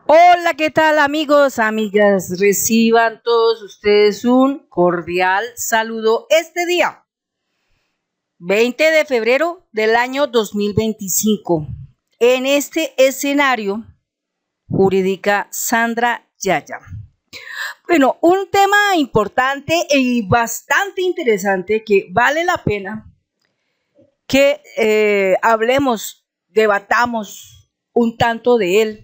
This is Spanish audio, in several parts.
Hola, ¿qué tal amigos, amigas? Reciban todos ustedes un cordial saludo este día, 20 de febrero del año 2025. En este escenario, jurídica Sandra Yaya. Bueno, un tema importante y bastante interesante que vale la pena que hablemos, debatamos un tanto de él.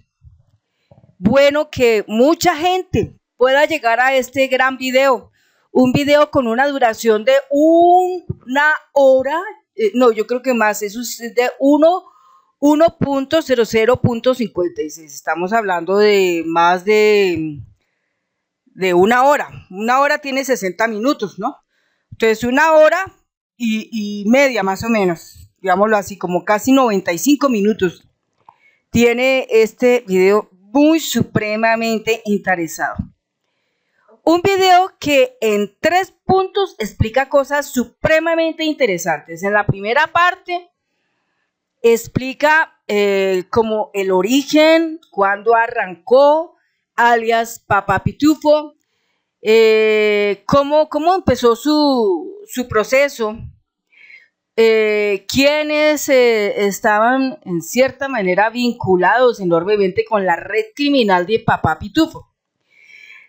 Bueno, que mucha gente pueda llegar a este gran video, un video con una duración de una hora, no, yo creo que más, eso es de 1.00.56. Estamos hablando de más de una hora tiene 60 minutos, ¿no? Entonces una hora y media más o menos, digámoslo así, como casi 95 minutos tiene este video muy supremamente interesado. Un video que en 3 puntos explica cosas supremamente interesantes. En la primera parte explica como el origen, cuándo arrancó, alias Papá Pitufo, cómo empezó su proceso, quienes estaban en cierta manera vinculados enormemente con la red criminal de Papá Pitufo.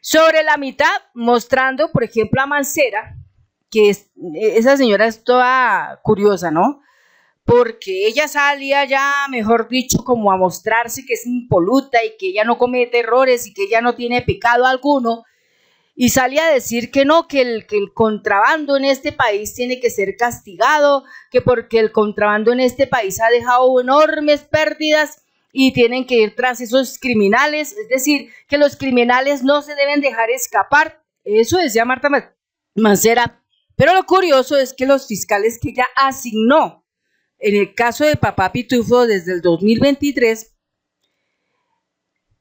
Sobre la mitad, mostrando, por ejemplo, a Mancera, que esa señora es toda curiosa, ¿no? Porque ella salía ya, mejor dicho, como a mostrarse que es impoluta y que ella no comete errores y que ella no tiene pecado alguno, y sale a decir que no, que el contrabando en este país tiene que ser castigado, que porque el contrabando en este país ha dejado enormes pérdidas y tienen que ir tras esos criminales, es decir, que los criminales no se deben dejar escapar. Eso decía Marta Mancera. Pero lo curioso es que los fiscales que ella asignó en el caso de Papá Pitufo desde el 2023,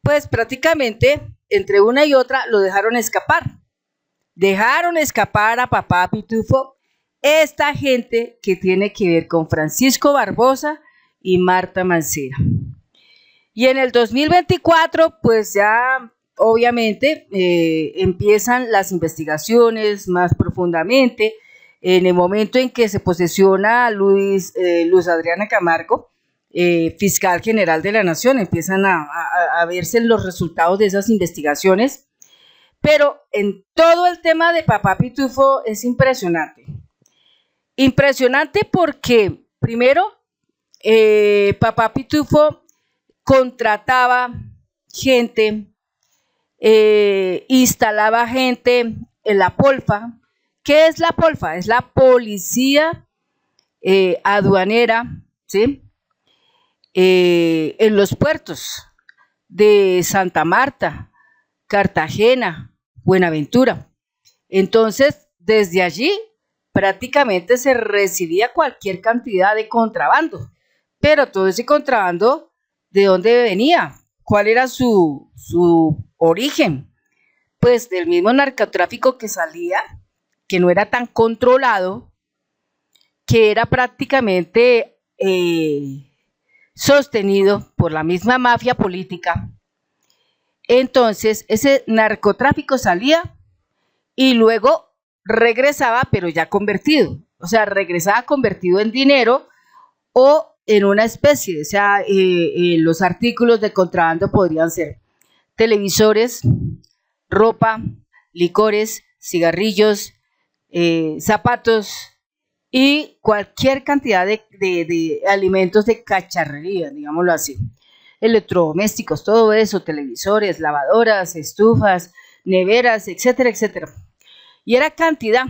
pues prácticamente entre una y otra lo dejaron escapar. Dejaron escapar a Papá Pitufo esta gente que tiene que ver con Francisco Barbosa y Marta Mancera. Y en el 2024, pues ya obviamente empiezan las investigaciones más profundamente. En el momento en que se posesiona Luz Adriana Camargo, fiscal general de la Nación, empiezan a verse los resultados de esas investigaciones. Pero en todo el tema de Papá Pitufo es impresionante. Impresionante porque, primero, Papá Pitufo contrataba gente, instalaba gente en la Polfa. ¿Qué es la Polfa? Es la policía aduanera, ¿sí? En los puertos de Santa Marta, Cartagena, Buenaventura. Entonces, desde allí prácticamente se recibía cualquier cantidad de contrabando, pero todo ese contrabando, ¿de dónde venía? ¿Cuál era su origen? Pues del mismo narcotráfico que salía, que no era tan controlado, que era prácticamente sostenido por la misma mafia política. Entonces, ese narcotráfico salía y luego regresaba, pero ya convertido. O sea, regresaba convertido en dinero o en una especie. O sea, los artículos de contrabando podrían ser televisores, ropa, licores, cigarrillos, zapatos y cualquier cantidad de alimentos de cacharrería, digámoslo así. Electrodomésticos, todo eso, televisores, lavadoras, estufas, neveras, etcétera, etcétera. Y era cantidad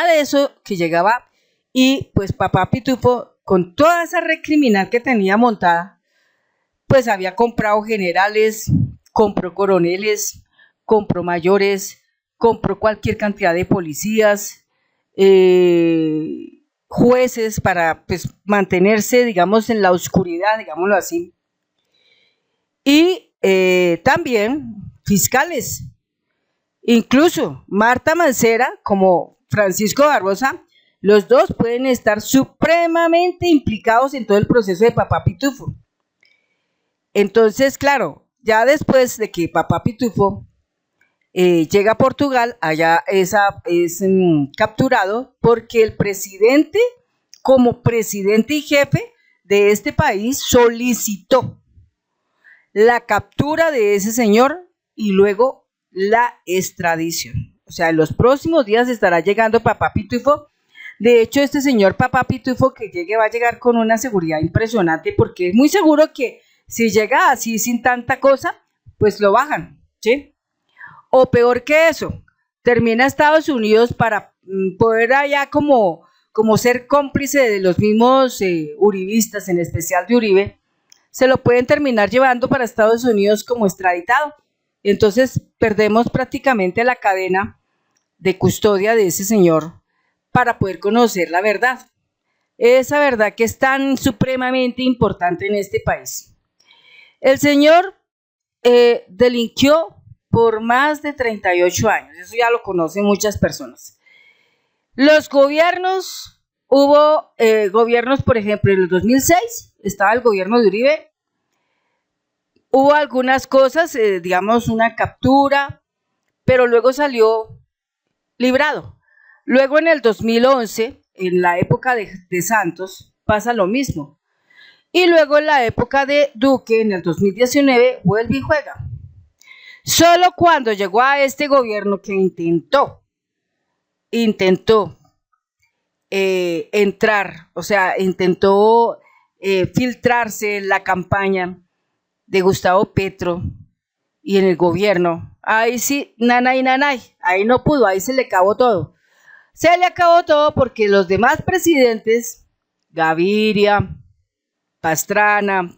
de eso que llegaba, y pues Papá Pitufo, con toda esa red criminal que tenía montada, pues había comprado generales, compró coroneles, compró mayores, compró cualquier cantidad de policías, jueces para pues mantenerse, digamos, en la oscuridad, digámoslo así, y también fiscales. Incluso Marta Mancera como Francisco Barbosa, los dos pueden estar supremamente implicados en todo el proceso de Papá Pitufo. Entonces, claro, ya después de que Papá Pitufo llega a Portugal, allá es capturado porque el presidente, como presidente y jefe de este país, solicitó la captura de ese señor y luego la extradición. O sea, en los próximos días estará llegando Papá Pitufo. De hecho, este señor Papá Pitufo que llegue va a llegar con una seguridad impresionante porque es muy seguro que si llega así sin tanta cosa, pues lo bajan, ¿sí? O peor que eso, termina Estados Unidos para poder allá como ser cómplice de los mismos uribistas, en especial de Uribe, se lo pueden terminar llevando para Estados Unidos como extraditado. Entonces perdemos prácticamente la cadena de custodia de ese señor para poder conocer la verdad. Esa verdad que es tan supremamente importante en este país. El señor delinquió por más de 38 años, eso ya lo conocen muchas personas. Los gobiernos, hubo gobiernos, por ejemplo, en el 2006 estaba el gobierno de Uribe, hubo algunas cosas, digamos una captura, pero luego salió librado. Luego en el 2011, en la época de Santos, pasa lo mismo. Y luego en la época de Duque, en el 2019, vuelve y juega. Solo cuando llegó a este gobierno que intentó entrar, o sea, intentó filtrarse en la campaña de Gustavo Petro y en el gobierno, ahí sí, nanay, ahí no pudo, ahí se le acabó todo. Se le acabó todo porque los demás presidentes, Gaviria, Pastrana,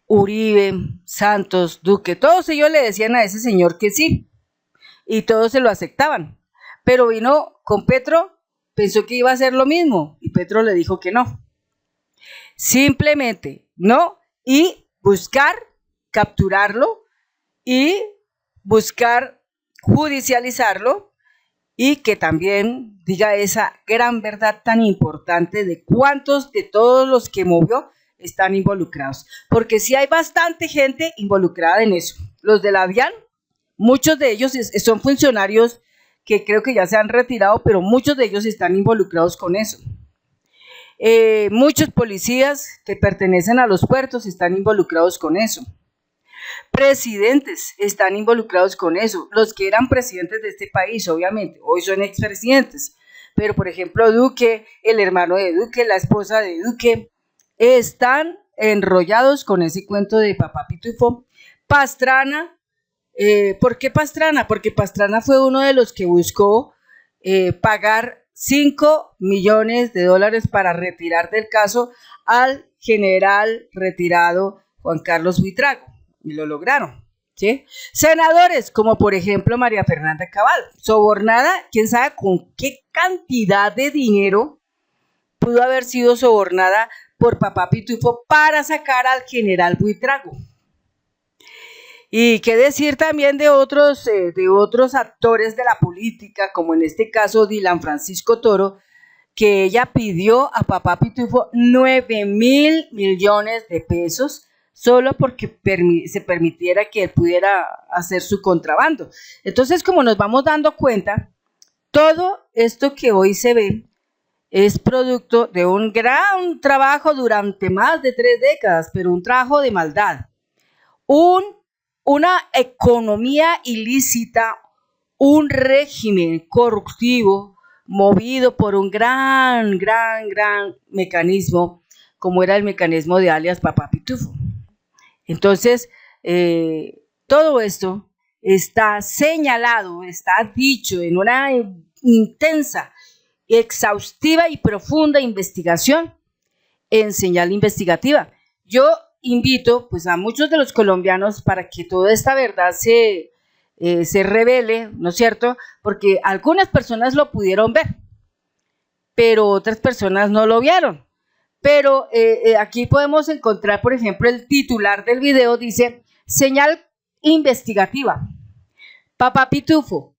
Uribe, Santos, Duque, todos ellos le decían a ese señor que sí, y todos se lo aceptaban. Pero vino con Petro, pensó que iba a hacer lo mismo, y Petro le dijo que no. Simplemente no, y buscar capturarlo, y buscar judicializarlo, y que también diga esa gran verdad tan importante de cuántos de todos los que movió están involucrados, porque sí hay bastante gente involucrada en eso. Los de la DIAN, muchos de ellos son funcionarios que creo que ya se han retirado, pero muchos de ellos están involucrados con eso. Muchos policías que pertenecen a los puertos están involucrados con eso. Presidentes están involucrados con eso. Los que eran presidentes de este país, obviamente, hoy son expresidentes. Pero, por ejemplo, Duque, el hermano de Duque, la esposa de Duque, están enrollados con ese cuento de Papá Pitufo. Pastrana, ¿por qué Pastrana? Porque Pastrana fue uno de los que buscó pagar $5 millones para retirar del caso al general retirado Juan Carlos Buitrago, y lo lograron, ¿sí? Senadores, como por ejemplo María Fernanda Cabal, sobornada, quién sabe con qué cantidad de dinero pudo haber sido sobornada por Papá Pitufo para sacar al general Buitrago. Y qué decir también de otros actores de la política, como en este caso Dylan Francisco Toro, que ella pidió a Papá Pitufo 9.000 millones de pesos solo porque se permitiera que él pudiera hacer su contrabando. Entonces, como nos vamos dando cuenta, todo esto que hoy se ve es producto de un gran trabajo durante más de 3 décadas, pero un trabajo de maldad. Una economía ilícita, un régimen corruptivo movido por un gran mecanismo, como era el mecanismo de alias Papá Pitufo. Entonces, todo esto está señalado, está dicho en una intensa, exhaustiva y profunda investigación en Señal Investigativa. Yo invito pues a muchos de los colombianos para que toda esta verdad se revele, ¿no es cierto? Porque algunas personas lo pudieron ver, pero otras personas no lo vieron. Pero aquí podemos encontrar, por ejemplo, el titular del video dice: Señal Investigativa. Papá Pitufo,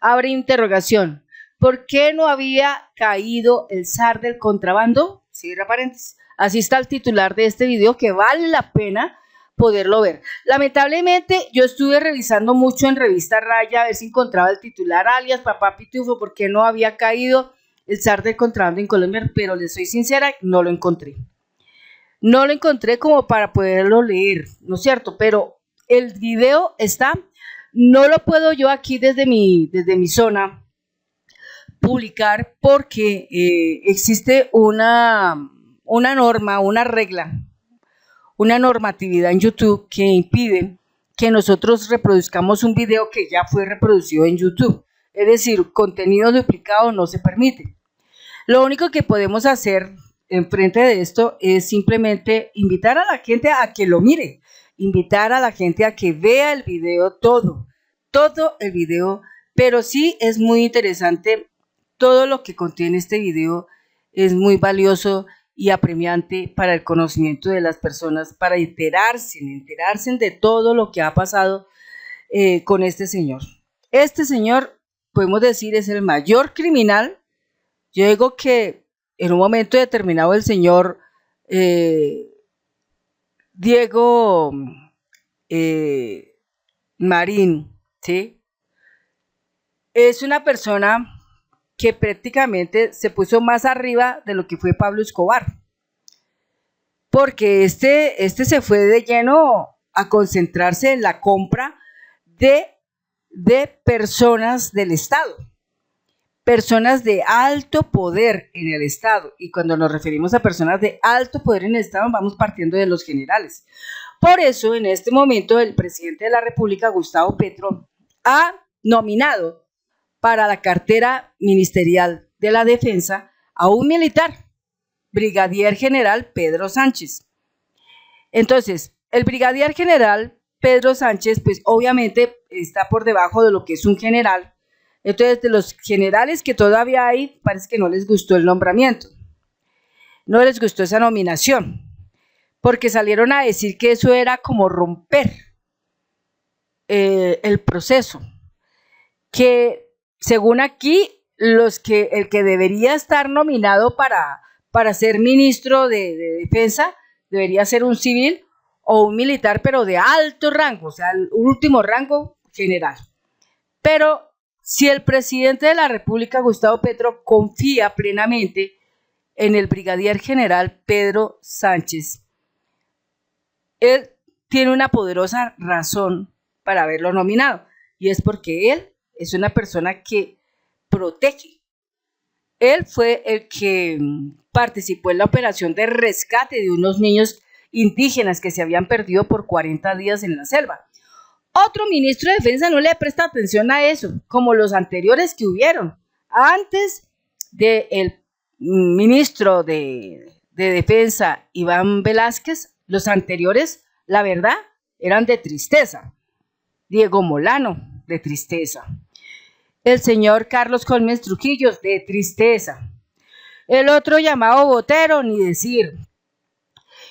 abre interrogación. ¿Por qué no había caído el zar del contrabando? Cierra paréntesis. Así está el titular de este video, que vale la pena poderlo ver. Lamentablemente, yo estuve revisando mucho en Revista Raya a ver si encontraba el titular alias Papá Pitufo, porque no había caído el zar del contrabando en Colombia, pero les soy sincera, no lo encontré. No lo encontré como para poderlo leer, ¿no es cierto? Pero el video está, no lo puedo yo aquí desde mi zona publicar porque existe una norma, una regla, una normatividad en YouTube que impide que nosotros reproduzcamos un video que ya fue reproducido en YouTube. Es decir, contenido duplicado no se permite. Lo único que podemos hacer en frente de esto es simplemente invitar a la gente a que lo mire, invitar a la gente a que vea el video todo el video, pero sí es muy interesante. Todo lo que contiene este video es muy valioso y apremiante para el conocimiento de las personas, para enterarse de todo lo que ha pasado con este señor. Este señor, podemos decir, es el mayor criminal. Yo digo que en un momento determinado el señor Diego Marín, ¿sí? Es una persona que prácticamente se puso más arriba de lo que fue Pablo Escobar, porque este se fue de lleno a concentrarse en la compra de personas del Estado, personas de alto poder en el Estado, y cuando nos referimos a personas de alto poder en el Estado, vamos partiendo de los generales. Por eso, en este momento, el presidente de la República, Gustavo Petro, ha nominado para la cartera ministerial de la defensa a un militar, brigadier general Pedro Sánchez. Entonces, el brigadier general Pedro Sánchez, pues obviamente está por debajo de lo que es un general. Entonces, de los generales que todavía hay, parece que no les gustó el nombramiento, no les gustó esa nominación, porque salieron a decir que eso era como romper el proceso, que según aquí, el que debería estar nominado para ser ministro de defensa debería ser un civil o un militar, pero de alto rango, o sea, el último rango general. Pero si el presidente de la República, Gustavo Petro, confía plenamente en el brigadier general Pedro Sánchez, él tiene una poderosa razón para haberlo nominado, y es porque él es una persona que protege. Él fue el que participó en la operación de rescate de unos niños indígenas que se habían perdido por 40 días en la selva. Otro ministro de defensa no le presta atención a eso, como los anteriores que hubieron. Antes del ministro de defensa, Iván Velásquez, los anteriores, la verdad, eran de tristeza. Diego Molano, de tristeza. El señor Carlos Colmes Trujillo, de tristeza. El otro llamado Botero, ni decir.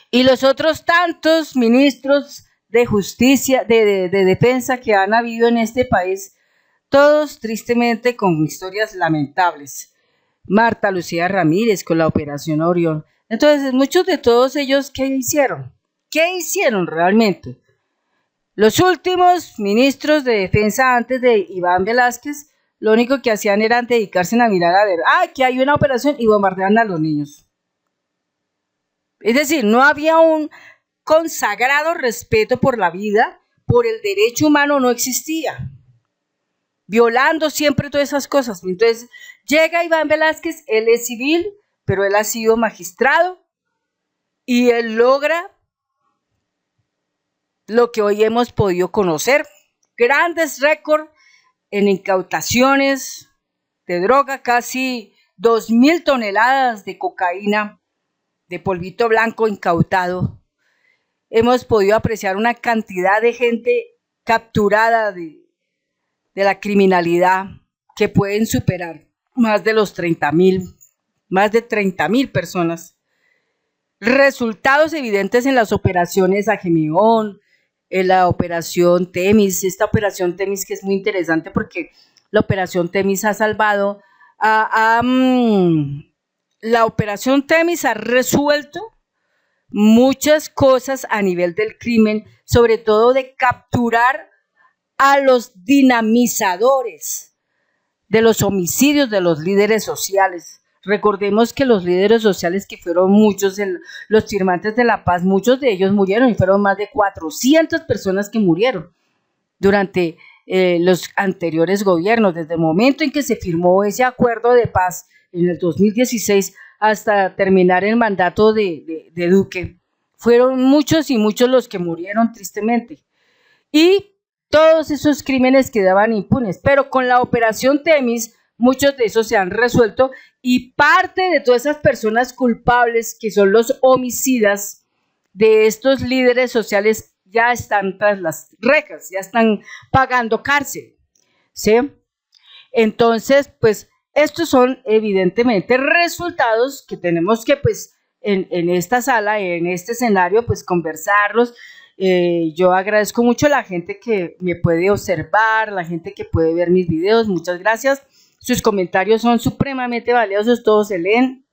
Y los otros tantos ministros de justicia, de defensa que han habido en este país, todos tristemente con historias lamentables. Marta Lucía Ramírez con la Operación Orión. Entonces, muchos de todos ellos, ¿qué hicieron? ¿Qué hicieron realmente? Los últimos ministros de defensa antes de Iván Velásquez, lo único que hacían era dedicarse a mirar a ver, que hay una operación y bombardean a los niños. Es decir, no había un consagrado respeto por la vida, por el derecho humano, no existía. Violando siempre todas esas cosas. Entonces, llega Iván Velásquez, él es civil, pero él ha sido magistrado y él logra lo que hoy hemos podido conocer, grandes récords en incautaciones de droga, casi 2.000 toneladas de cocaína, de polvito blanco incautado. Hemos podido apreciar una cantidad de gente capturada de la criminalidad que pueden superar más de los 30.000, más de 30.000 personas. Resultados evidentes en las operaciones Agemeón, en la operación Temis, esta operación Temis que es muy interesante porque la operación Temis ha salvado, la operación Temis ha resuelto muchas cosas a nivel del crimen, sobre todo de capturar a los dinamizadores de los homicidios de los líderes sociales. Recordemos que los líderes sociales, que fueron muchos, los firmantes de la paz, muchos de ellos murieron, y fueron más de 400 personas que murieron durante los anteriores gobiernos, desde el momento en que se firmó ese acuerdo de paz en el 2016 hasta terminar el mandato de Duque. Fueron muchos y muchos los que murieron tristemente. Y todos esos crímenes quedaban impunes, pero con la operación Temis muchos de esos se han resuelto, y parte de todas esas personas culpables, que son los homicidas de estos líderes sociales, ya están tras las rejas, ya están pagando cárcel, ¿sí? Entonces, pues, estos son evidentemente resultados que tenemos que, pues, en esta sala, en este escenario, pues, conversarlos. Yo agradezco mucho a la gente que me puede observar, la gente que puede ver mis videos, muchas gracias. Sus comentarios son supremamente valiosos, todos se leen.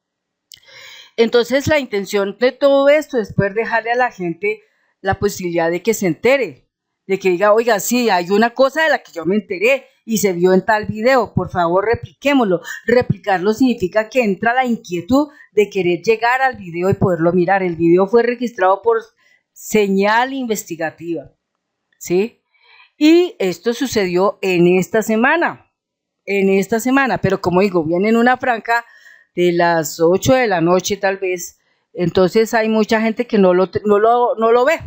Entonces, la intención de todo esto es poder dejarle a la gente la posibilidad de que se entere, de que diga, oiga, sí, hay una cosa de la que yo me enteré y se vio en tal video, por favor repliquémoslo. Replicarlo significa que entra la inquietud de querer llegar al video y poderlo mirar. El video fue registrado por señal investigativa, ¿sí? Y esto sucedió en esta semana, pero como digo, viene en una franja de las 8 de la noche tal vez, entonces hay mucha gente que no lo ve.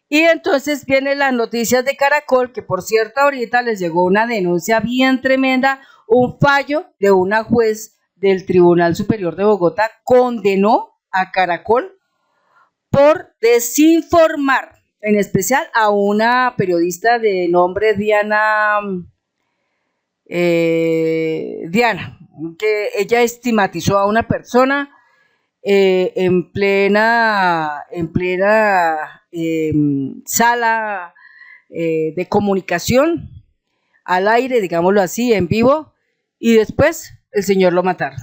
Y entonces vienen las noticias de Caracol, que por cierto ahorita les llegó una denuncia bien tremenda, un fallo de una juez del Tribunal Superior de Bogotá condenó a Caracol por desinformar, en especial a una periodista de nombre Diana, que ella estigmatizó a una persona en plena sala de comunicación, al aire, digámoslo así, en vivo, y después el señor lo mataron,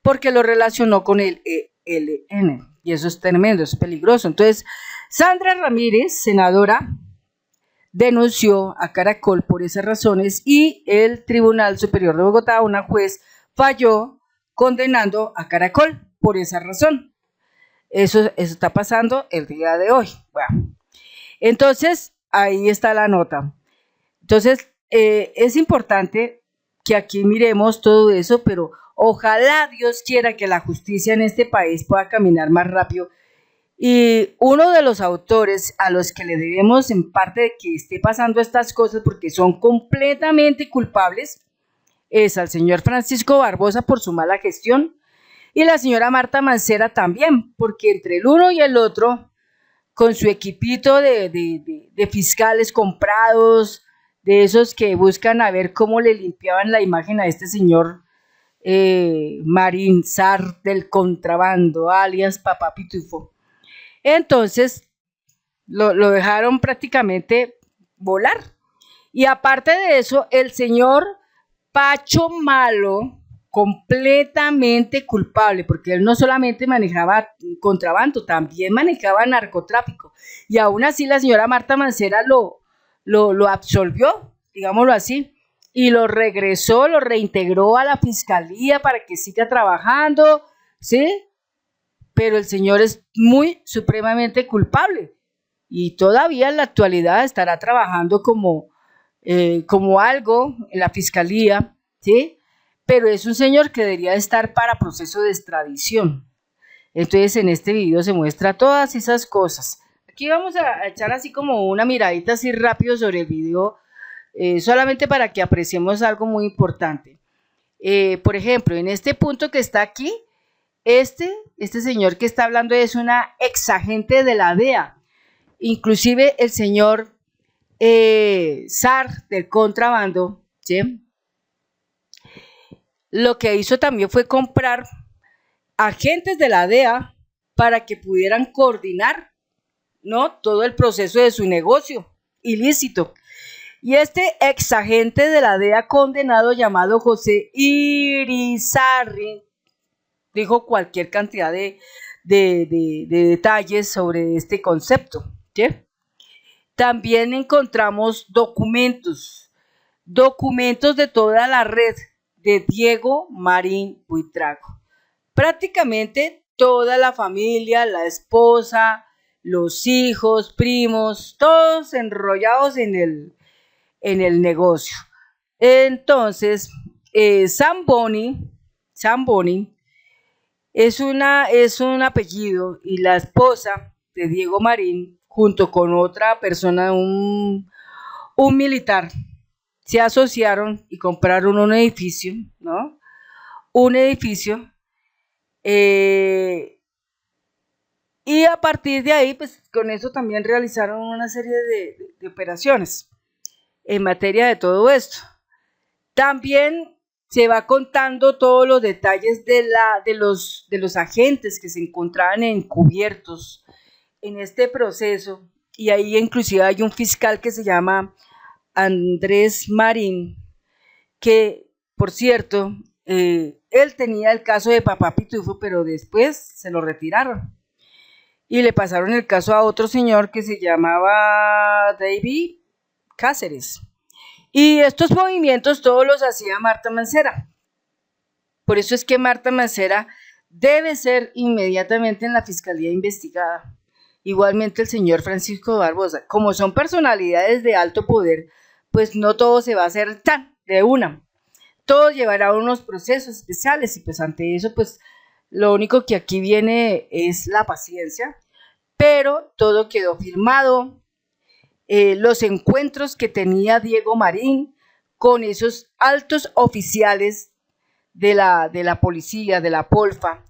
porque lo relacionó con el ELN, y eso es tremendo, es peligroso. Entonces, Sandra Ramírez, senadora, denunció a Caracol por esas razones, y el Tribunal Superior de Bogotá, una juez, falló condenando a Caracol por esa razón. Eso está pasando el día de hoy. Bueno, entonces, ahí está la nota. Entonces, es importante que aquí miremos todo eso, pero ojalá Dios quiera que la justicia en este país pueda caminar más rápido. Y uno de los autores a los que le debemos en parte de que esté pasando estas cosas, porque son completamente culpables, es al señor Francisco Barbosa por su mala gestión, y la señora Marta Mancera también, porque entre el uno y el otro, con su equipito de fiscales comprados, de esos que buscan a ver cómo le limpiaban la imagen a este señor Marín Zar del contrabando, alias Papá Pitufo. Entonces, lo dejaron prácticamente volar. Y aparte de eso, el señor Pacho Malo, completamente culpable, porque él no solamente manejaba contrabando, también manejaba narcotráfico, y aún así la señora Marta Mancera lo absolvió, digámoslo así, y lo regresó, lo reintegró a la fiscalía para que siga trabajando, ¿sí? Pero el señor es muy supremamente culpable, y todavía en la actualidad estará trabajando como algo en la fiscalía, ¿sí? Pero es un señor que debería estar para proceso de extradición. Entonces, en este video se muestra todas esas cosas. Aquí vamos a echar así como una miradita así rápido sobre el video, solamente para que apreciemos algo muy importante. Por ejemplo, en este punto que está aquí, este señor que está hablando es una exagente de la DEA. Inclusive el señor Zar del contrabando, ¿sí? Lo que hizo también fue comprar agentes de la DEA para que pudieran coordinar, ¿no?, todo el proceso de su negocio ilícito. Y este exagente de la DEA condenado, llamado José Irizarry, dijo cualquier cantidad de de detalles sobre este concepto, ¿sí? También encontramos documentos de toda la red de Diego Marín Buitrago. Prácticamente toda la familia, la esposa, los hijos, primos, todos enrollados en el negocio. Entonces, Zamboni es un apellido, y la esposa de Diego Marín, junto con otra persona, un militar, se asociaron y compraron un edificio, ¿no? Un edificio, y a partir de ahí, pues con eso también realizaron una serie de operaciones en materia de todo esto. También se va contando todos los detalles de los agentes que se encontraban encubiertos en este proceso, y ahí inclusive hay un fiscal que se llama Andrés Marín, que, por cierto, él tenía el caso de Papá Pitufo, pero después se lo retiraron y le pasaron el caso a otro señor que se llamaba David Cáceres. Y estos movimientos todos los hacía Marta Mancera. Por eso es que Marta Mancera debe ser inmediatamente en la fiscalía investigada. Igualmente el señor Francisco Barbosa. Como son personalidades de alto poder, pues no todo se va a hacer tan de una. Todo llevará unos procesos especiales, y pues ante eso, pues lo único que aquí viene es la paciencia, pero todo quedó firmado. Los encuentros que tenía Diego Marín con esos altos oficiales de la policía, de la Polfa,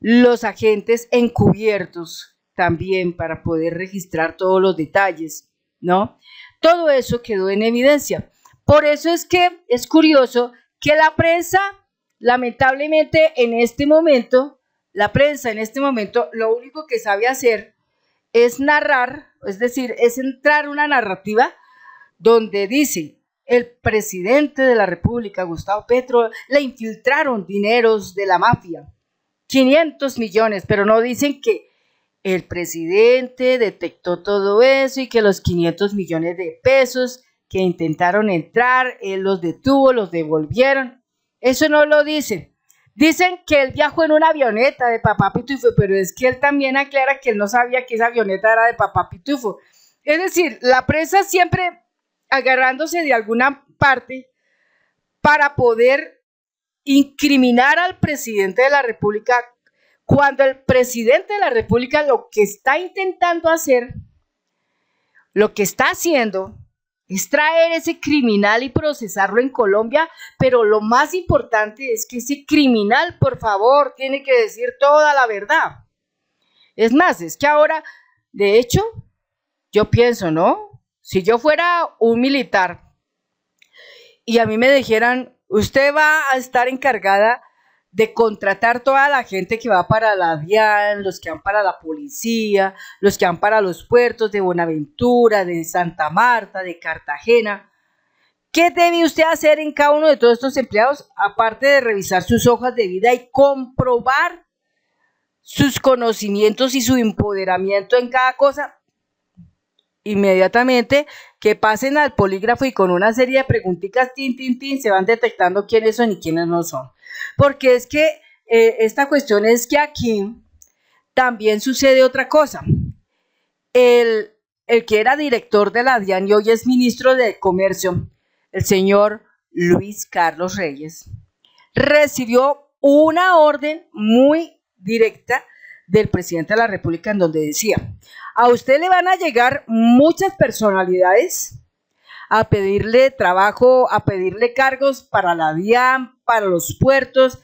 los agentes encubiertos también, para poder registrar todos los detalles, ¿no? Todo eso quedó en evidencia. Por eso es que es curioso que la prensa, lamentablemente en este momento, lo único que sabe hacer es narrar, es decir, es entrar una narrativa donde dice: el presidente de la República, Gustavo Petro, le infiltraron dineros de la mafia, 500 millones, pero no dicen que el presidente detectó todo eso y que los 500 millones de pesos que intentaron entrar, él los detuvo, los devolvieron. Eso no lo dicen. Dicen que él viajó en una avioneta de Papá Pitufo, pero es que él también aclara que él no sabía que esa avioneta era de Papá Pitufo. Es decir, la prensa siempre agarrándose de alguna parte para poder incriminar al presidente de la República, cuando el presidente de la República lo que está intentando hacer, lo que está haciendo, es traer ese criminal y procesarlo en Colombia, pero lo más importante es que ese criminal, por favor, tiene que decir toda la verdad. Es más, es que ahora, de hecho, yo pienso, ¿no? Si yo fuera un militar y a mí me dijeran: usted va a estar encargada de contratar toda la gente que va para la DIAN, los que van para la policía, los que van para los puertos de Buenaventura, de Santa Marta, de Cartagena. ¿Qué debe usted hacer en cada uno de todos estos empleados? Aparte de revisar sus hojas de vida y comprobar sus conocimientos y su empoderamiento en cada cosa, inmediatamente que pasen al polígrafo y con una serie de preguntitas, tin, tin, tin, se van detectando quiénes son y quiénes no son. Porque es que esta cuestión es que aquí también sucede otra cosa. El que era director de la DIAN y hoy es ministro de Comercio, el señor Luis Carlos Reyes, recibió una orden muy directa del presidente de la República, en donde decía: a usted le van a llegar muchas personalidades a pedirle trabajo, a pedirle cargos para la DIAN, para los puertos.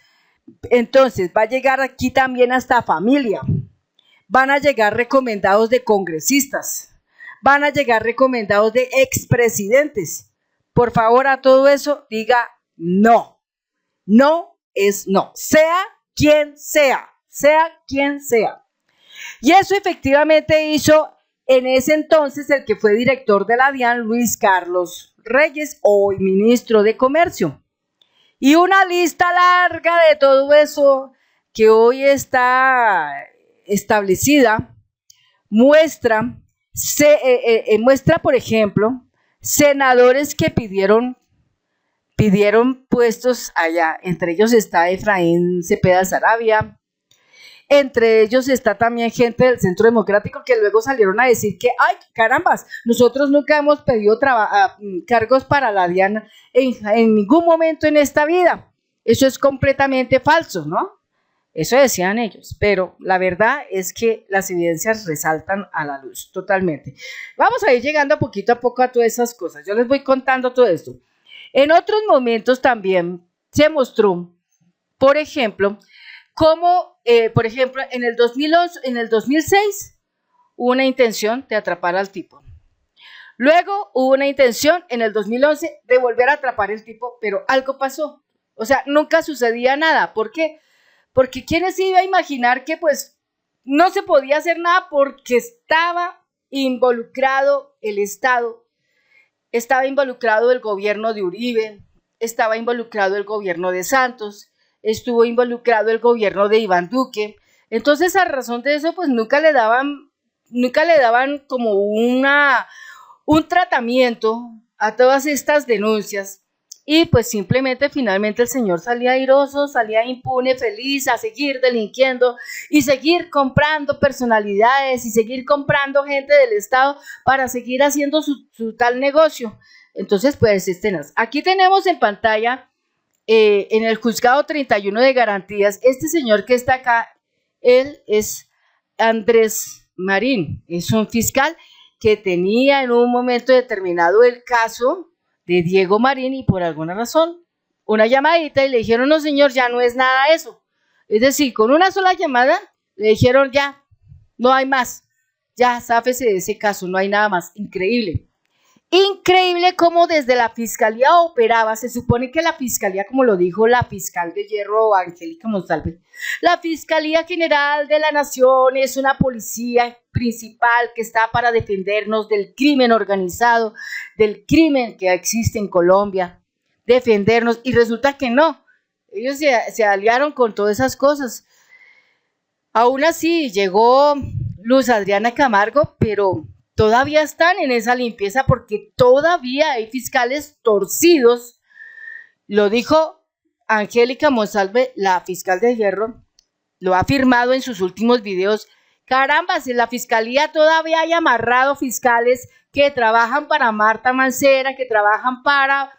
Entonces va a llegar aquí también hasta familia, van a llegar recomendados de congresistas, van a llegar recomendados de expresidentes. Por favor, a todo eso diga no. No es no, sea quien sea, sea quien sea. Y eso efectivamente hizo en ese entonces el que fue director de la DIAN, Luis Carlos Reyes, hoy ministro de Comercio. Y una lista larga de todo eso que hoy está establecida muestra, muestra, por ejemplo, senadores que pidieron puestos allá. Entre ellos está Efraín Cepeda Sarabia, entre ellos está también gente del Centro Democrático que luego salieron a decir que, ay, carambas, nosotros nunca hemos pedido cargos para la DIAN en ningún momento en esta vida. Eso es completamente falso, ¿no? Eso decían ellos, pero la verdad es que las evidencias resaltan a la luz totalmente. Vamos a ir llegando poquito a poco a todas esas cosas. Yo les voy contando todo esto. En otros momentos también se mostró, por ejemplo, cómo, por ejemplo, en el 2006 hubo una intención de atrapar al tipo. Luego hubo una intención en el 2011 de volver a atrapar al tipo, pero algo pasó. O sea, nunca sucedía nada. ¿Por qué? Porque ¿quién se iba a imaginar que pues no se podía hacer nada porque estaba involucrado el Estado, estaba involucrado el gobierno de Uribe, estaba involucrado el gobierno de Santos, estuvo involucrado el gobierno de Iván Duque? Entonces, a razón de eso, pues nunca le daban como un tratamiento a todas estas denuncias. Y pues simplemente finalmente el señor salía airoso, salía impune, feliz, a seguir delinquiendo y seguir comprando personalidades y seguir comprando gente del Estado para seguir haciendo su tal negocio. Entonces, pues, aquí tenemos en pantalla, en el juzgado 31 de garantías, este señor que está acá, él es Andrés Marín, es un fiscal que tenía en un momento determinado el caso de Diego Marín y por alguna razón una llamadita y le dijeron, no señor, ya no es nada eso. Es decir, con una sola llamada le dijeron, ya, no hay más, ya, záfese de ese caso, no hay nada más. Increíble. Increíble cómo desde la fiscalía operaba. Se supone que la fiscalía, como lo dijo la fiscal de Hierro, Angélica Monsalve, la Fiscalía General de la Nación es una policía principal que está para defendernos del crimen organizado, del crimen que existe en Colombia, defendernos, y resulta que no, ellos se aliaron con todas esas cosas. Aún así llegó Luz Adriana Camargo, pero todavía están en esa limpieza porque todavía hay fiscales torcidos. Lo dijo Angélica Monsalve, la fiscal de Hierro, lo ha afirmado en sus últimos videos. Caramba, si la fiscalía todavía hay amarrado fiscales que trabajan para Marta Mancera, que trabajan para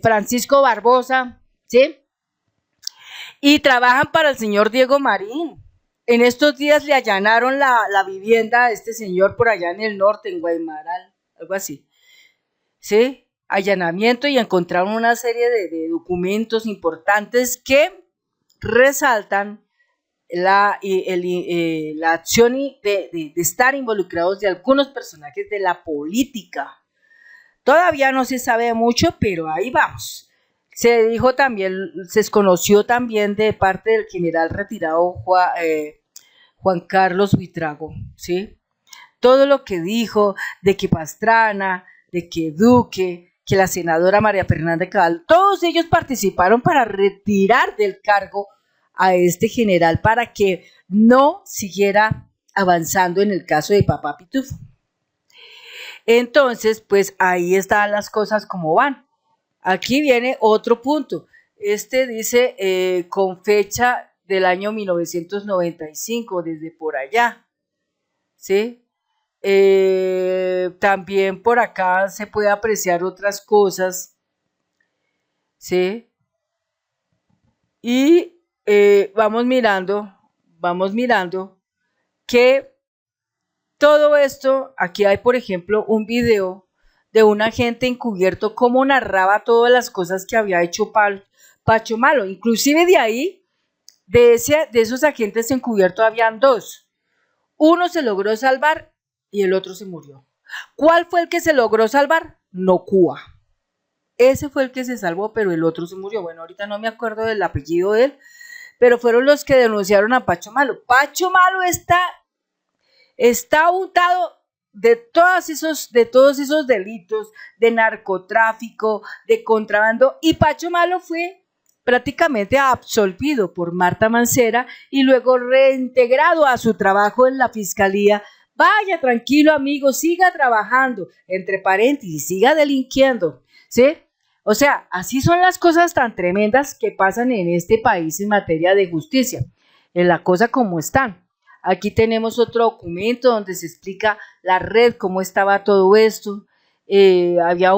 Francisco Barbosa, ¿sí? Y trabajan para el señor Diego Marín. En estos días le allanaron la vivienda a este señor por allá en el norte, en Guaymaral, algo así, ¿sí? Allanamiento, y encontraron una serie de documentos importantes que resaltan la acción de estar involucrados de algunos personajes de la política. Todavía no se sabe mucho, pero ahí vamos. Se dijo también, se desconoció también de parte del general retirado Juan Carlos Buitrago, ¿sí? Todo lo que dijo de que Pastrana, de que Duque, que la senadora María Fernanda Cabal, todos ellos participaron para retirar del cargo a este general para que no siguiera avanzando en el caso de Papá Pitufo. Entonces, pues ahí están las cosas como van. Aquí viene otro punto. Dice con fecha del año 1995, desde por allá, ¿sí? También por acá se puede apreciar otras cosas, ¿sí? Y vamos mirando que todo esto, aquí hay por ejemplo un video de un agente encubierto cómo narraba todas las cosas que había hecho Pacho Malo. Inclusive de ahí, de esos agentes encubiertos habían dos. Uno se logró salvar y el otro se murió. ¿Cuál fue el que se logró salvar? Nocua. Ese fue el que se salvó, pero el otro se murió. Bueno, ahorita no me acuerdo del apellido de él, pero fueron los que denunciaron a Pacho Malo. Pacho Malo está untado de todos esos delitos de narcotráfico, de contrabando, y Pacho Malo fue prácticamente absolvido por Marta Mancera y luego reintegrado a su trabajo en la fiscalía. Vaya tranquilo amigo, siga trabajando, entre paréntesis, siga delinquiendo, ¿sí? O sea, así son las cosas tan tremendas que pasan en este país en materia de justicia, en la cosa como están. Aquí tenemos otro documento donde se explica la red, cómo estaba todo esto. Había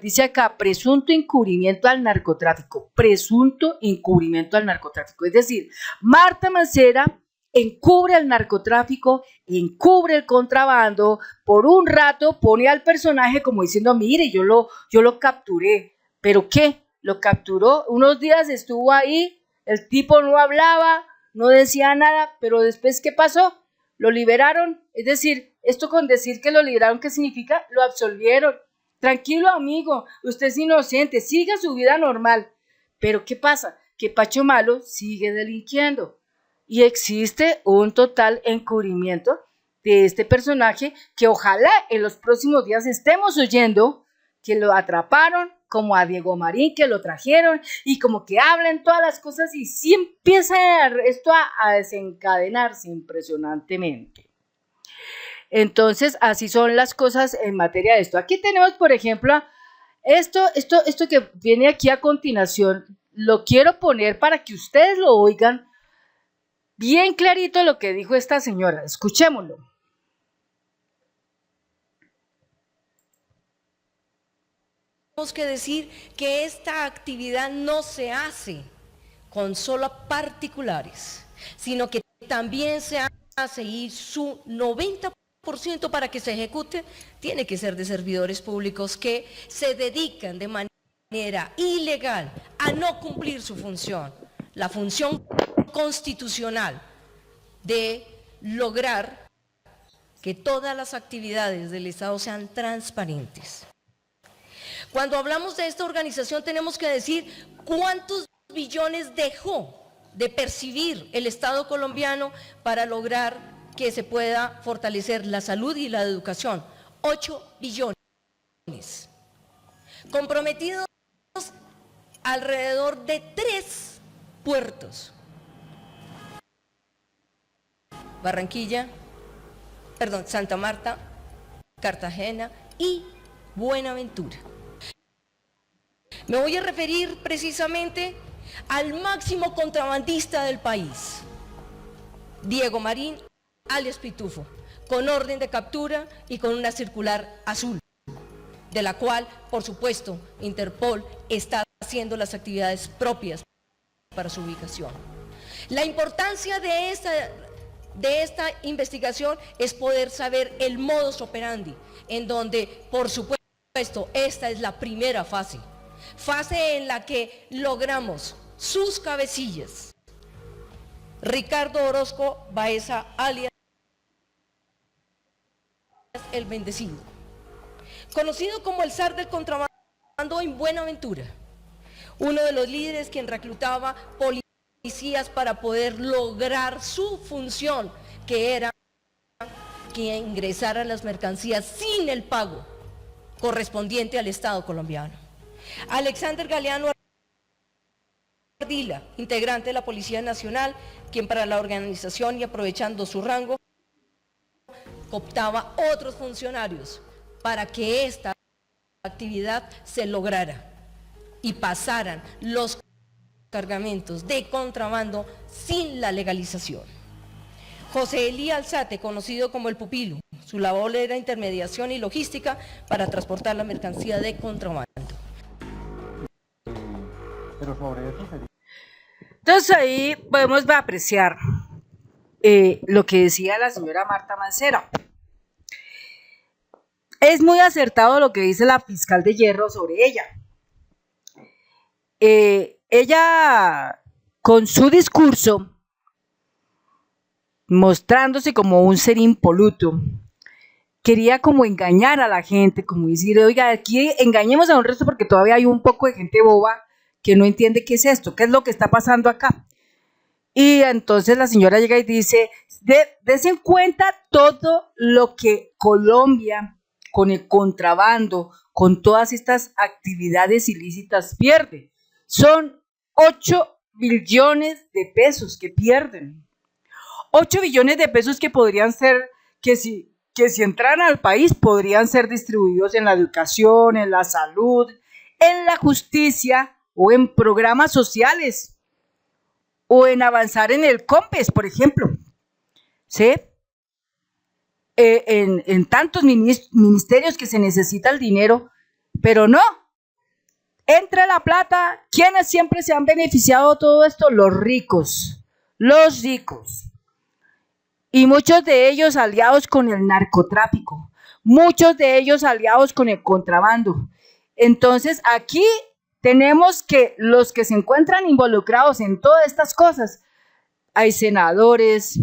dice acá, presunto encubrimiento al narcotráfico, presunto encubrimiento al narcotráfico. Es decir, Marta Mancera encubre el narcotráfico, encubre el contrabando, por un rato pone al personaje como diciendo, mire, yo lo capturé, ¿pero qué? Lo capturó, unos días estuvo ahí, el tipo no hablaba, no decía nada, pero después, ¿qué pasó? Lo liberaron, es decir, esto con decir que lo liberaron, ¿qué significa? Lo absolvieron. Tranquilo amigo, usted es inocente, siga su vida normal. Pero ¿qué pasa? Que Pacho Malo sigue delinquiendo. Y existe un total encubrimiento de este personaje que ojalá en los próximos días estemos oyendo que lo atraparon, como a Diego Marín, que lo trajeron, y como que hablan todas las cosas y sí empieza esto a desencadenarse impresionantemente. Entonces, así son las cosas en materia de esto. Aquí tenemos, por ejemplo, esto que viene aquí a continuación, lo quiero poner para que ustedes lo oigan bien clarito lo que dijo esta señora. Escuchémoslo. Tenemos que decir que esta actividad no se hace con solo particulares, sino que también se hace y su 90% para que se ejecute tiene que ser de servidores públicos que se dedican de manera ilegal a no cumplir su función, la función constitucional de lograr que todas las actividades del Estado sean transparentes. Cuando hablamos de esta organización tenemos que decir cuántos billones dejó de percibir el Estado colombiano para lograr que se pueda fortalecer la salud y la educación. 8 billones. Comprometidos alrededor de 3 puertos. Barranquilla, Santa Marta, Cartagena y Buenaventura. Me voy a referir precisamente al máximo contrabandista del país, Diego Marín, alias Pitufo, con orden de captura y con una circular azul, de la cual, por supuesto, Interpol está haciendo las actividades propias para su ubicación. La importancia de esta investigación es poder saber el modus operandi, en donde, por supuesto, esta es la primera fase en la que logramos sus cabecillas. Ricardo Orozco Baeza, alias el Bendecido, conocido como el zar del contrabando en Buenaventura, uno de los líderes quien reclutaba policías para poder lograr su función, que era que ingresaran las mercancías sin el pago correspondiente al Estado colombiano. Alexander Galeano Ardila, integrante de la Policía Nacional, quien para la organización y aprovechando su rango, cooptaba otros funcionarios para que esta actividad se lograra y pasaran los cargamentos de contrabando sin la legalización. José Elí Alzate, conocido como el Pupilo, su labor era intermediación y logística para transportar la mercancía de contrabando. Pero sobre eso sería... Entonces ahí podemos apreciar lo que decía la señora Marta Mancera. Es muy acertado lo que dice la fiscal de Hierro sobre ella. Ella, con su discurso, mostrándose como un ser impoluto, quería como engañar a la gente, como decir, oiga, aquí engañemos a un resto porque todavía hay un poco de gente boba que no entiende qué es esto, qué es lo que está pasando acá. Y entonces la señora llega y dice, des en cuenta todo lo que Colombia, con el contrabando, con todas estas actividades ilícitas, pierde. son 8 billones de pesos que pierden. 8 billones de pesos que podrían ser, que si entraran al país, podrían ser distribuidos en la educación, en la salud, en la justicia o en programas sociales o en avanzar en el COMPES, por ejemplo. ¿Sí? En tantos ministerios que se necesita el dinero, pero no. Entre la plata, ¿quiénes siempre se han beneficiado de todo esto? Los ricos. Y muchos de ellos aliados con el narcotráfico, muchos de ellos aliados con el contrabando. Entonces, aquí tenemos que los que se encuentran involucrados en todas estas cosas, hay senadores,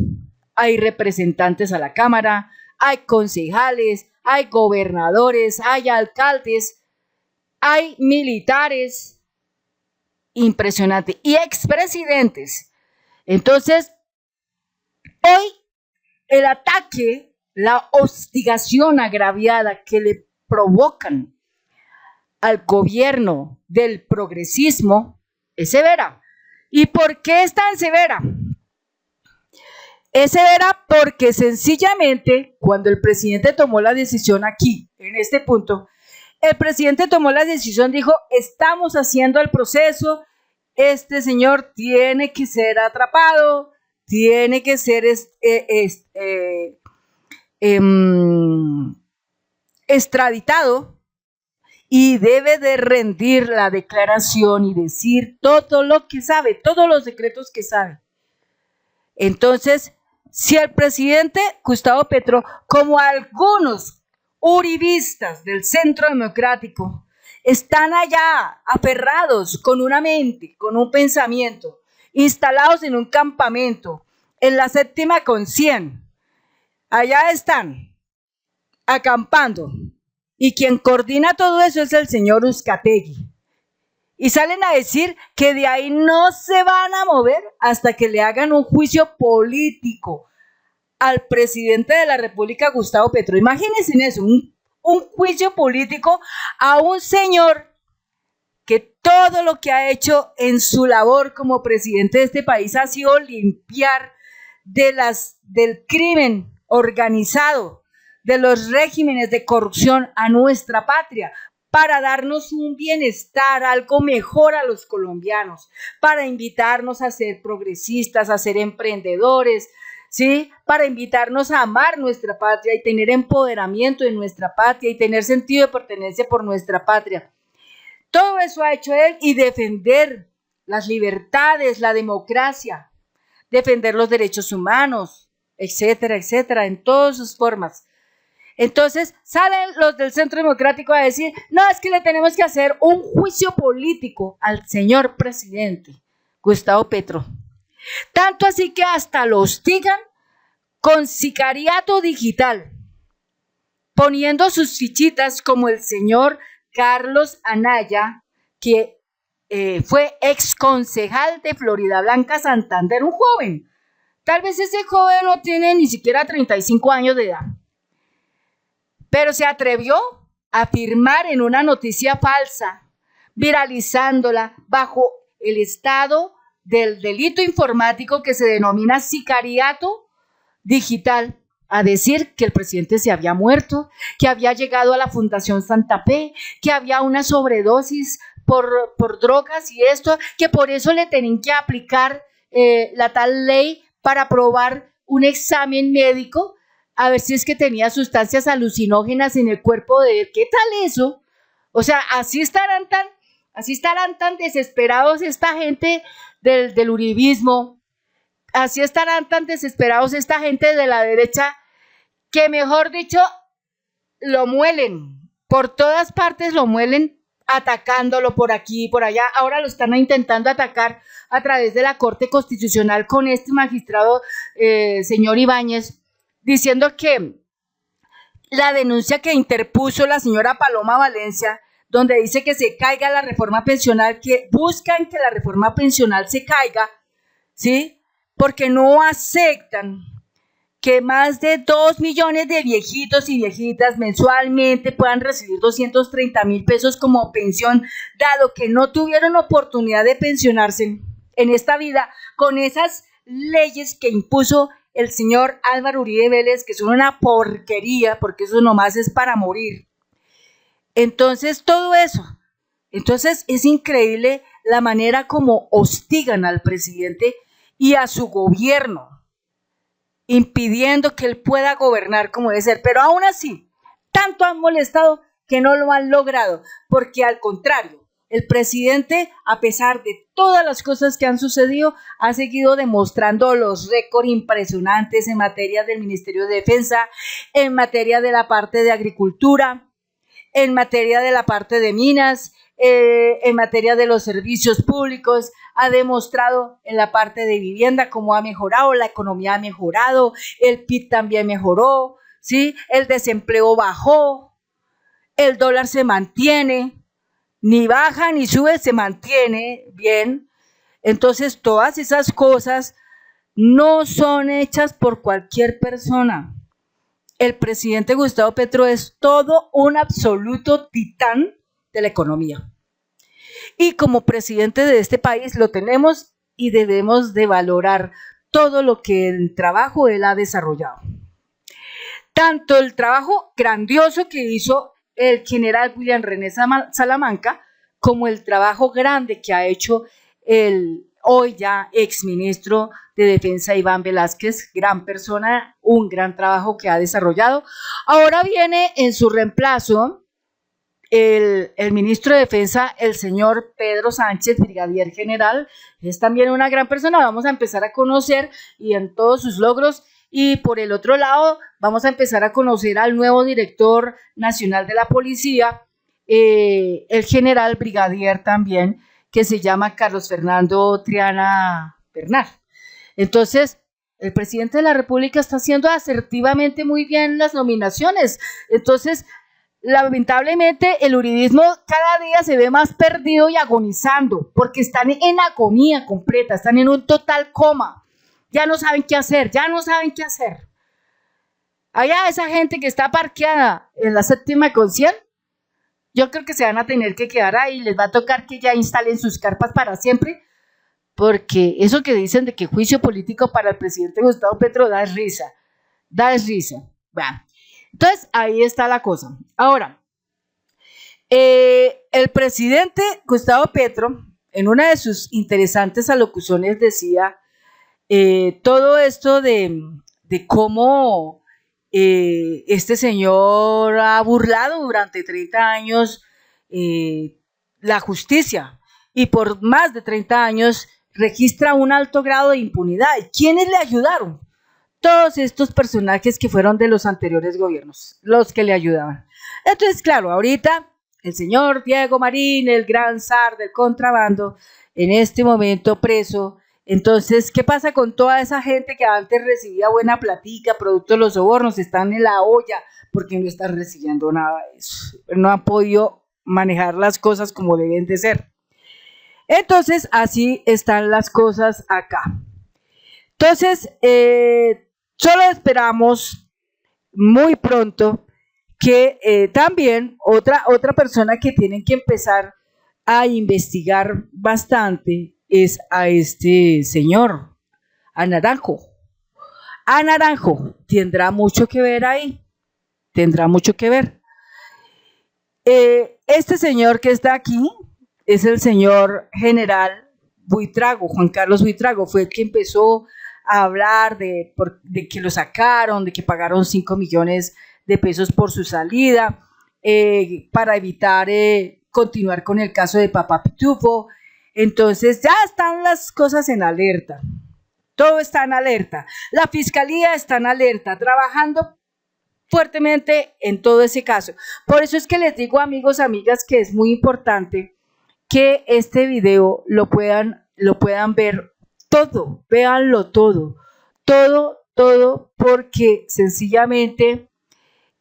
hay representantes a la Cámara, hay concejales, hay gobernadores, hay alcaldes, hay militares, impresionante, y expresidentes. Entonces, hoy el ataque, la hostigación agraviada que le provocan al gobierno del progresismo es severa. ¿Y por qué es tan severa? Es severa porque sencillamente cuando el presidente tomó la decisión aquí, en este punto, el presidente tomó la decisión, dijo, estamos haciendo el proceso, este señor tiene que ser atrapado, tiene que ser extraditado y debe de rendir la declaración y decir todo lo que sabe, todos los secretos que sabe. Entonces, si el presidente Gustavo Petro, como algunos uribistas del Centro Democrático, están allá aferrados con una mente, con un pensamiento, instalados en un campamento, en la 7ª con 100, allá están, acampando, y quien coordina todo eso es el señor Uzcategui. Y salen a decir que de ahí no se van a mover hasta que le hagan un juicio político al presidente de la República, Gustavo Petro. Imagínense en eso, un juicio político a un señor que todo lo que ha hecho en su labor como presidente de este país ha sido limpiar del crimen organizado, de los regímenes de corrupción a nuestra patria, para darnos un bienestar, algo mejor a los colombianos, para invitarnos a ser progresistas, a ser emprendedores, ¿sí? Para invitarnos a amar nuestra patria y tener empoderamiento en nuestra patria y tener sentido de pertenencia por nuestra patria. Todo eso ha hecho él, y defender las libertades, la democracia, defender los derechos humanos, etcétera, etcétera, en todas sus formas. Entonces salen los del Centro Democrático a decir, no, es que le tenemos que hacer un juicio político al señor presidente Gustavo Petro. Tanto así que hasta lo hostigan con sicariato digital, poniendo sus fichitas como el señor Carlos Anaya, que fue ex concejal de Florida Blanca, Santander, un joven. Tal vez ese joven no tiene ni siquiera 35 años de edad, pero se atrevió a afirmar en una noticia falsa, viralizándola bajo el estado del delito informático que se denomina sicariato digital, a decir que el presidente se había muerto, que había llegado a la Fundación Santa Fe, que había una sobredosis por drogas y esto, que por eso le tenían que aplicar la tal ley para aprobar un examen médico a ver si es que tenía sustancias alucinógenas en el cuerpo de él. ¿Qué tal eso? O sea, así estarán tan desesperados esta gente del uribismo, así estarán tan desesperados esta gente de la derecha, que mejor dicho, lo muelen, por todas partes lo muelen, atacándolo por aquí y por allá. Ahora lo están intentando atacar a través de la Corte Constitucional con este magistrado, señor Ibáñez, diciendo que la denuncia que interpuso la señora Paloma Valencia, donde dice que se caiga la reforma pensional, que buscan que la reforma pensional se caiga, ¿sí? Porque no aceptan que más de 2 millones de viejitos y viejitas mensualmente puedan recibir 230.000 pesos como pensión, dado que no tuvieron oportunidad de pensionarse en esta vida con esas leyes que impuso el señor Álvaro Uribe Vélez, que son una porquería, porque eso nomás es para morir. Entonces, todo eso. Entonces, es increíble la manera como hostigan al presidente y a su gobierno, impidiendo que él pueda gobernar como debe ser. Pero aún así, tanto han molestado que no lo han logrado, porque al contrario, el presidente, a pesar de todas las cosas que han sucedido, ha seguido demostrando los récords impresionantes en materia del Ministerio de Defensa, en materia de la parte de agricultura, en materia de la parte de minas, en materia de los servicios públicos, ha demostrado en la parte de vivienda cómo ha mejorado, la economía ha mejorado, el PIB también mejoró, ¿sí? El desempleo bajó, el dólar se mantiene, ni baja ni sube, se mantiene bien. Entonces, todas esas cosas no son hechas por cualquier persona. El presidente Gustavo Petro es todo un absoluto titán de la economía. Y como presidente de este país lo tenemos y debemos de valorar todo lo que en trabajo él ha desarrollado. Tanto el trabajo grandioso que hizo el general William René Salamanca, como el trabajo grande que ha hecho el hoy ya exministro de Defensa Iván Velázquez, gran persona, un gran trabajo que ha desarrollado. Ahora viene en su reemplazo el ministro de Defensa, el señor Pedro Sánchez, brigadier general, es también una gran persona, vamos a empezar a conocer y en todos sus logros. Y por el otro lado, vamos a empezar a conocer al nuevo director nacional de la policía, el general brigadier también, que se llama Carlos Fernando Triana Bernal. Entonces, el presidente de la República está haciendo asertivamente muy bien las nominaciones. Entonces, lamentablemente, el uribismo cada día se ve más perdido y agonizando, porque están en agonía completa, están en un total coma. Ya no saben qué hacer, ya no saben qué hacer. Allá esa gente que está parqueada en la 7ª con 100, yo creo que se van a tener que quedar ahí, les va a tocar que ya instalen sus carpas para siempre, porque eso que dicen de que juicio político para el presidente Gustavo Petro da risa, Bueno, entonces ahí está la cosa. Ahora, el presidente Gustavo Petro, en una de sus interesantes alocuciones decía, todo esto de cómo este señor ha burlado durante 30 años la justicia y por más de 30 años registra un alto grado de impunidad. ¿Quiénes le ayudaron? Todos estos personajes que fueron de los anteriores gobiernos, los que le ayudaban. Entonces, claro, ahorita el señor Diego Marín, el gran zar del contrabando, en este momento preso. Entonces, ¿qué pasa con toda esa gente que antes recibía buena platica, producto de los sobornos? Están en la olla porque no están recibiendo nada de eso. No han podido manejar las cosas como deben de ser. Entonces, así están las cosas acá. Entonces, solo esperamos muy pronto que también otra persona que tienen que empezar a investigar bastante es a este señor, a Naranjo. A Naranjo tendrá mucho que ver ahí, tendrá mucho que ver. Este señor que está aquí es el señor general Buitrago, Juan Carlos Buitrago, fue el que empezó a hablar de que lo sacaron, de que pagaron 5 millones de pesos por su salida, para evitar continuar con el caso de Papá Pitufo. Entonces ya están las cosas en alerta, todo está en alerta, la fiscalía está en alerta, trabajando fuertemente en todo ese caso. Por eso es que les digo, amigos, amigas, que es muy importante que este video lo puedan ver todo, véanlo todo, porque sencillamente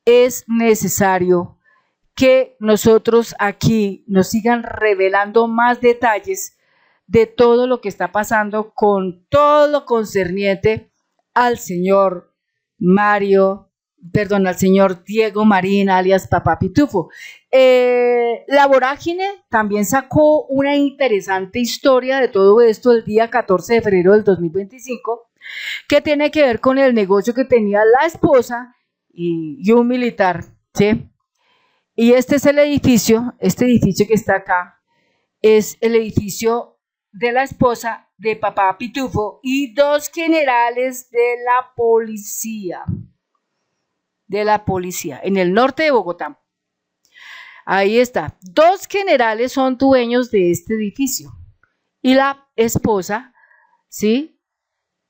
es necesario que nosotros aquí nos sigan revelando más detalles de todo lo que está pasando con todo lo concerniente al señor al señor Diego Marín, alias Papá Pitufo. La Vorágine también sacó una interesante historia de todo esto el día 14 de febrero del 2025, que tiene que ver con el negocio que tenía la esposa y un militar, ¿sí? Y este es el edificio, este edificio que está acá, es el edificio de la esposa de Papá Pitufo y dos generales de la policía, en el norte de Bogotá. Ahí está, dos generales son dueños de este edificio y la esposa, ¿sí?,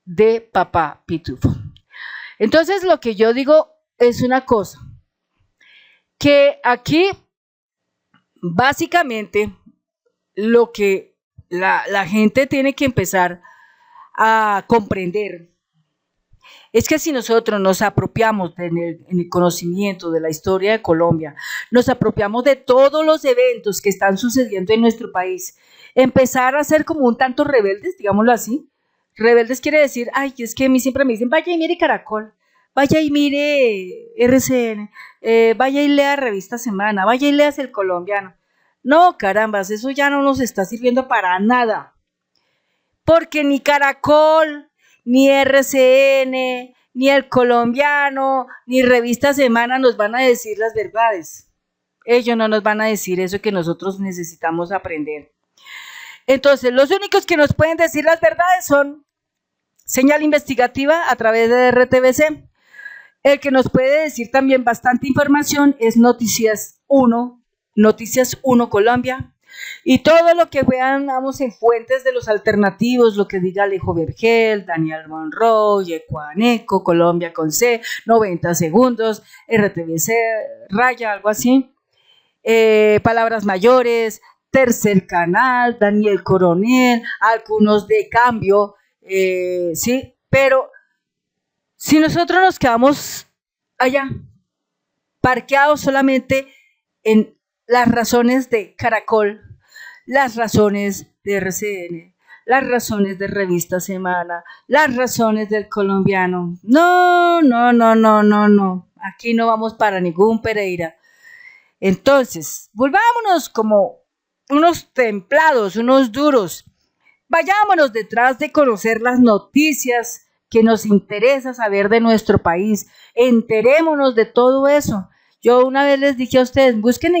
de Papá Pitufo. Entonces lo que yo digo es una cosa, que aquí básicamente lo que la gente tiene que empezar a comprender es que si nosotros nos apropiamos en el conocimiento de la historia de Colombia, nos apropiamos de todos los eventos que están sucediendo en nuestro país, empezar a ser como un tanto rebeldes, digámoslo así. Rebeldes quiere decir, ay, es que a mí siempre me dicen, vaya y mire Caracol, vaya y mire RCN, vaya y lea Revista Semana, vaya y leas El Colombiano. No, carambas, eso ya no nos está sirviendo para nada. Porque ni Caracol, ni RCN, ni El Colombiano, ni Revista Semana nos van a decir las verdades. Ellos no nos van a decir eso que nosotros necesitamos aprender. Entonces, los únicos que nos pueden decir las verdades son Señal Investigativa a través de RTVC. El que nos puede decir también bastante información es Noticias 1 Colombia. Y todo lo que veamos en fuentes de los alternativos, lo que diga Alejo Vergel, Daniel Monroe, Yecuaneco, Colombia con C, 90 segundos, RTVC, Raya, algo así. Palabras Mayores, Tercer Canal, Daniel Coronel, algunos de Cambio, sí, pero si nosotros nos quedamos allá, parqueados solamente en las razones de Caracol, las razones de RCN, las razones de Revista Semana, las razones del Colombiano, no, aquí no vamos para ningún Pereira. Entonces, volvámonos como unos templados, unos duros, vayámonos detrás de conocer las noticias que nos interesa saber de nuestro país, enterémonos de todo eso. Yo una vez les dije a ustedes, busquen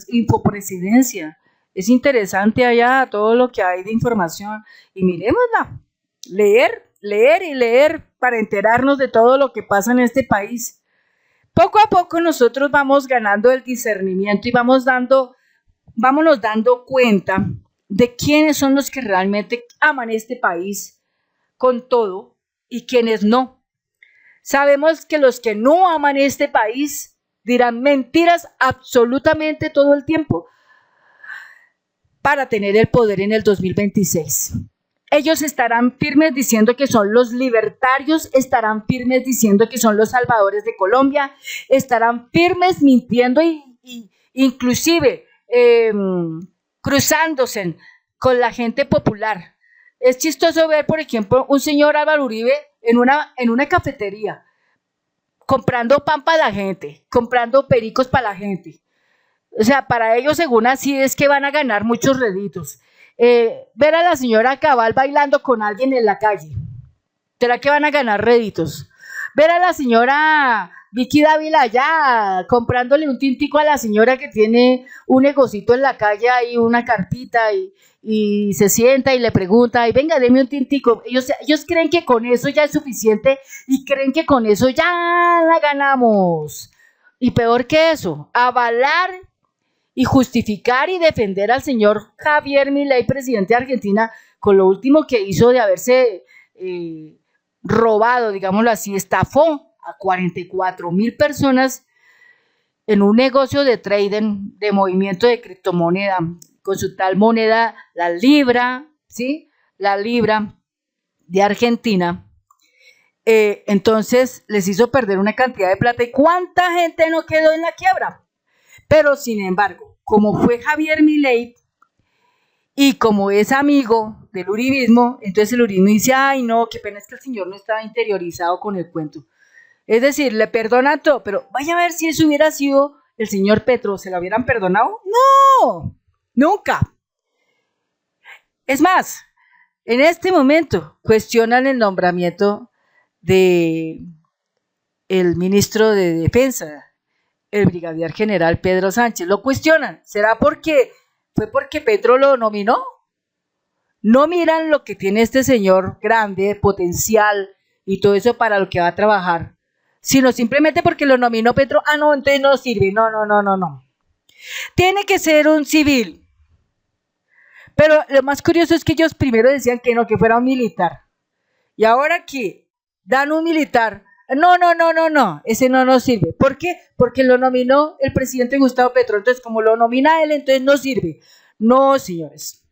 Infopresidencia, es interesante allá todo lo que hay de información y miremosla, leer para enterarnos de todo lo que pasa en este país. Poco a poco nosotros vamos ganando el discernimiento y vámonos dando cuenta de quiénes son los que realmente aman este país con todo y quienes no. Sabemos que los que no aman este país dirán mentiras absolutamente todo el tiempo para tener el poder en el 2026. Ellos estarán firmes diciendo que son los libertarios, estarán firmes diciendo que son los salvadores de Colombia, estarán firmes mintiendo y inclusive cruzándose con la gente popular. Es chistoso ver, por ejemplo, un señor Álvaro Uribe en una cafetería comprando pan para la gente, comprando pericos para la gente. O sea, para ellos, según así, es que van a ganar muchos réditos. Ver a la señora Cabal bailando con alguien en la calle, ¿será que van a ganar réditos? Ver a la señora Vicky Dávila allá comprándole un tintico a la señora que tiene un negocito en la calle y una cartita y se sienta y le pregunta, y venga, deme un tintico. Ellos creen que con eso ya es suficiente y creen que con eso ya la ganamos. Y peor que eso, avalar y justificar y defender al señor Javier Milei, presidente de Argentina, con lo último que hizo de haberse robado, digámoslo así, estafó a 44,000 personas en un negocio de trading, de movimiento de criptomoneda, con su tal moneda, la libra, ¿sí? La libra de Argentina. Entonces les hizo perder una cantidad de plata. ¿Y cuánta gente no quedó en la quiebra? Pero sin embargo, como fue Javier Milei y como es amigo del uribismo, entonces el uribismo dice, ay no, qué pena es que el señor no estaba interiorizado con el cuento. Es decir, le perdonan todo, pero vaya a ver si eso hubiera sido el señor Petro, ¿se lo hubieran perdonado? No, nunca. Es más, en este momento cuestionan el nombramiento de el ministro de Defensa, el brigadier general Pedro Sánchez. Lo cuestionan. ¿Será porque fue porque Petro lo nominó? No miran lo que tiene este señor grande, potencial y todo eso para lo que va a trabajar, sino simplemente porque lo nominó Petro. Ah, no, entonces no sirve. No. Tiene que ser un civil. Pero lo más curioso es que ellos primero decían que no, que fuera un militar. Y ahora que dan un militar, no, ese no nos sirve. ¿Por qué? Porque lo nominó el presidente Gustavo Petro. Entonces, como lo nomina él, entonces no sirve. No, señores.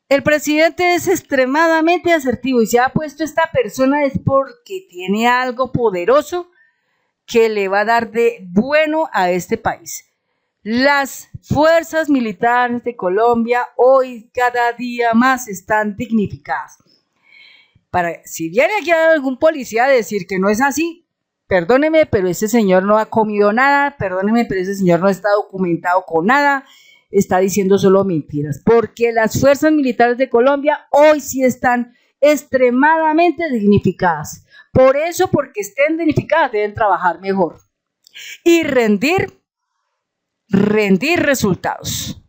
El presidente es extremadamente asertivo y se ha puesto esta persona es porque tiene algo poderoso que le va a dar de bueno a este país. Las fuerzas militares de Colombia hoy cada día más están dignificadas. Si viene aquí algún policía a decir que no es así, perdóneme, pero ese señor no ha comido nada, perdóneme, pero ese señor no está documentado con nada, está diciendo solo mentiras, porque las fuerzas militares de Colombia hoy sí están extremadamente dignificadas. Por eso, porque estén dignificadas, deben trabajar mejor y rendir resultados,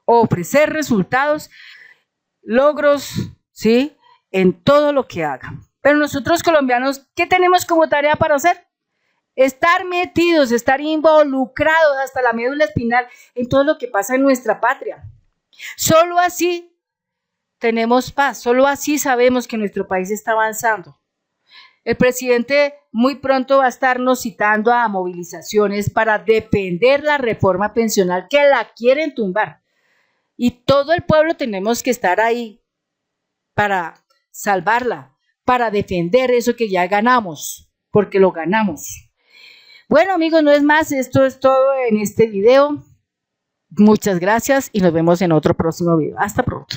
ofrecer resultados, logros, ¿sí? En todo lo que hagan. Pero nosotros colombianos, ¿qué tenemos como tarea para hacer? Estar metidos, estar involucrados hasta la médula espinal en todo lo que pasa en nuestra patria. Solo así tenemos paz, solo así sabemos que nuestro país está avanzando. El presidente muy pronto va a estarnos citando a movilizaciones para defender la reforma pensional que la quieren tumbar. Y todo el pueblo tenemos que estar ahí para salvarla, para defender eso que ya ganamos, porque lo ganamos. Bueno, amigos, no es más, esto es todo en este video. Muchas gracias y nos vemos en otro próximo video. Hasta pronto.